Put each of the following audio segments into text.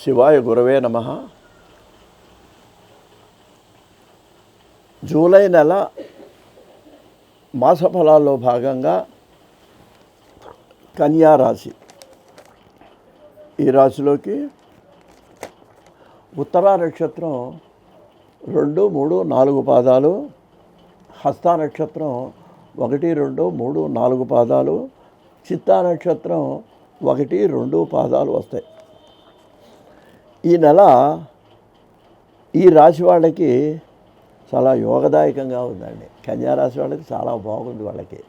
శివాయ గురవే నమః. జూలై నెల మాసఫలాల్లో భాగంగా కన్యా రాశి, ఈ రాశిలోకి ఉత్తరా నక్షత్రం 2, 3, 4 పాదాలు, హస్తా నక్షత్రం 1, 2, 3, 4 పాదాలు, చిత్తా నక్షత్రం 1, 2 పాదాలు వస్తాయి. ఈ నెల ఈ రాశి వాళ్ళకి చాలా యోగదాయకంగా ఉందండి. కన్యా రాశి వాళ్ళకి చాలా బాగుంది. వాళ్ళకి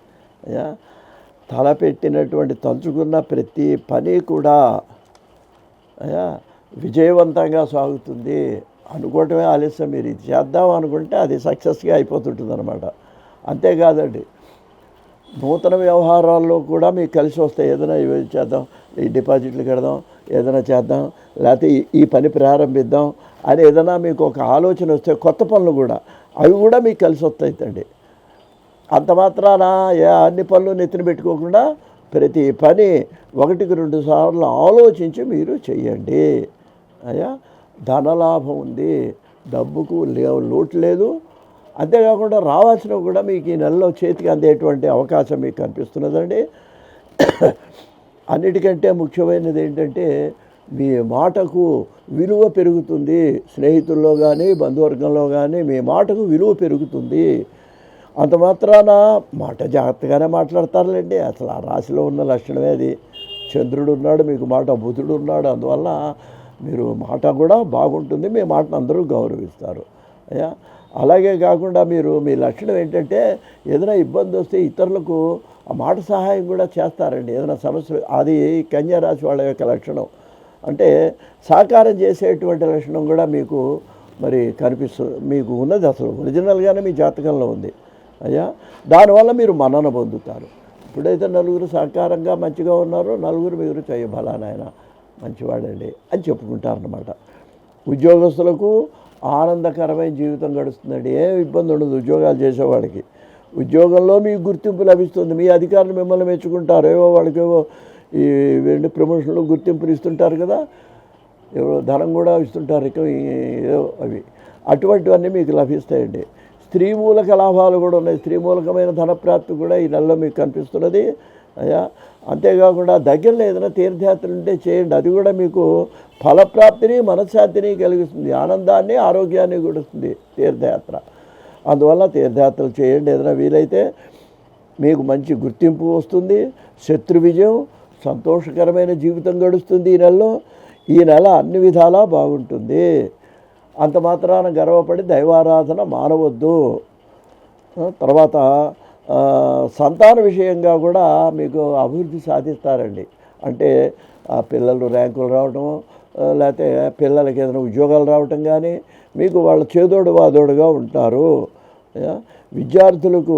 తలపెట్టినటువంటి తలుచుకున్న ప్రతి పని కూడా విజయవంతంగా సాగుతుంది. అనుకోవటమే ఆలస్యం. మీరు ఇది చేద్దాం అనుకుంటే అది సక్సెస్గా అయిపోతుంటుంది అన్నమాట. అంతేకాదండి, నూతన వ్యవహారాల్లో కూడా మీకు కలిసి వస్తాయి. ఏదైనా ఇవి చేద్దాం, ఈ డిపాజిట్లు కడదాం, ఏదైనా చేద్దాం, లేకపోతే ఈ పని ప్రారంభిద్దాం అని ఏదైనా మీకు ఒక ఆలోచన వస్తే, కొత్త పనులు కూడా అవి కూడా మీకు కలిసి వస్తాయండి. అంత మాత్రాన అన్ని పనులు నెత్తిన పెట్టుకోకుండా ప్రతి పని 1కి 2 సార్లు ఆలోచించి మీరు చెయ్యండి. ధనలాభం ఉంది, డబ్బుకు లోటు లేదు. అంతేకాకుండా రావాల్సినవి కూడా మీకు ఈ నెలలో చేతికి అందేటువంటి అవకాశం మీకు కనిపిస్తున్నదండి. అన్నిటికంటే ముఖ్యమైనది ఏంటంటే, మీ మాటకు విలువ పెరుగుతుంది. స్నేహితుల్లో కానీ బంధువర్గంలో కానీ మీ మాటకు విలువ పెరుగుతుంది. అంత మాత్రాన మాట జాగ్రత్తగానే మాట్లాడతారులేండి. అసలు ఆ రాశిలో ఉన్న లక్షణమే అది. చంద్రుడు ఉన్నాడు, మీకు మాట బుధుడు ఉన్నాడు. అందువల్ల మీరు మాట కూడా బాగుంటుంది. మీ మాటను అందరూ గౌరవిస్తారు. అలాగే కాకుండా మీరు మీ లక్షణం ఏంటంటే, ఏదైనా ఇబ్బంది వస్తే ఇతరులకు ఆ మాట సహాయం కూడా చేస్తారండి. ఏదైనా సమస్య, అది కన్యా రాశి వాళ్ళ యొక్క లక్షణం. అంటే సహకారం చేసేటువంటి లక్షణం కూడా మీకు మరి కనిపిస్తుంది. మీకు ఉన్నది అసలు ఒరిజినల్గానే మీ జాతకంలో ఉంది. దానివల్ల మీరు మన్నన పొందుతారు. ఇప్పుడైతే నలుగురు సహకారంగా మంచిగా ఉన్నారో, నలుగురు మీరు బలానాయన మంచివాడండి అని చెప్పుకుంటారన్నమాట. ఉద్యోగస్తులకు ఆనందకరమైన జీవితం గడుస్తుందండి. ఏం ఇబ్బంది ఉండదు ఉద్యోగాలు చేసేవాడికి. ఉద్యోగంలో మీకు గుర్తింపు లభిస్తుంది. మీ అధికారులు మిమ్మల్ని మెచ్చుకుంటారు. ఏవో వాళ్ళకేవో ఈ ప్రమోషన్లు గుర్తింపులు ఇస్తుంటారు కదా, ఏవో ధనం కూడా ఇస్తుంటారు. ఇక ఏవో అవి అటువంటివన్నీ మీకు లభిస్తాయండి. స్త్రీ మూలక లాభాలు కూడా ఉన్నాయి. స్త్రీ మూలకమైన ధనప్రాప్తి కూడా ఈ నెలలో మీకు కనిపిస్తున్నది. అంతేకాకుండా దగ్గరలో ఏదైనా తీర్థయాత్రలు ఉంటే చేయండి. అది కూడా మీకు ఫలప్రాప్తిని, మనశ్శాంతిని కలిగిస్తుంది. ఆనందాన్ని, ఆరోగ్యాన్ని కూడా ఇస్తుంది తీర్థయాత్ర. అందువల్ల తీర్థయాత్రలు చేయండి. ఏదైనా వీలైతే మీకు మంచి గుర్తింపు వస్తుంది. శత్రు విజయం, సంతోషకరమైన జీవితం గడుస్తుంది ఈ నెలలో. ఈ నెల అన్ని విధాలా బాగుంటుంది. అంత మాత్రాన గర్వపడి దైవారాధన మానవద్దు. తర్వాత సంతాన విషయంగా కూడా మీకు అభివృద్ధి సాధిస్తారండి. అంటే పిల్లలు ర్యాంకులు రావటం, లేకపోతే పిల్లలకి ఏదైనా ఉద్యోగాలు రావటం కానీ, మీకు వాళ్ళ చేదోడు వాదోడుగా ఉంటారు. విద్యార్థులకు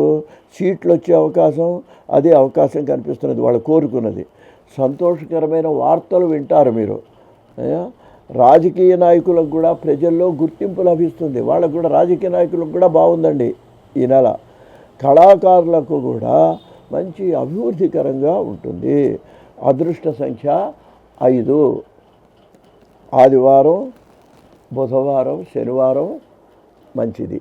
సీట్లు వచ్చే అవకాశం, అదే అవకాశం కనిపిస్తున్నది. వాళ్ళు కోరుకున్నది. సంతోషకరమైన వార్తలు వింటారు మీరు. రాజకీయ నాయకులకు కూడా ప్రజల్లో గుర్తింపు లభిస్తుంది. వాళ్ళకు కూడా, రాజకీయ నాయకులకు కూడా బాగుందండి ఈ నెల. కళాకారులకు కూడా మంచి అభివృద్ధికరంగా ఉంటుంది. అదృష్ట సంఖ్య 5. ఆదివారం, బుధవారం, శనివారం మంచిది.